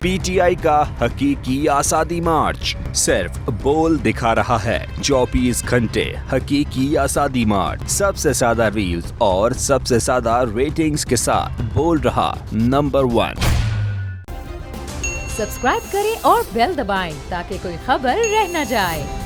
PTI का हकीकी आजादी मार्च सिर्फ बोल दिखा रहा है। 24 घंटे हकीकी आजादी मार्च सबसे ज्यादा रील्स और सबसे ज्यादा रेटिंग्स के साथ बोल रहा नंबर 1। सब्सक्राइब करें और बेल दबाएं ताकि कोई खबर रह न जाए।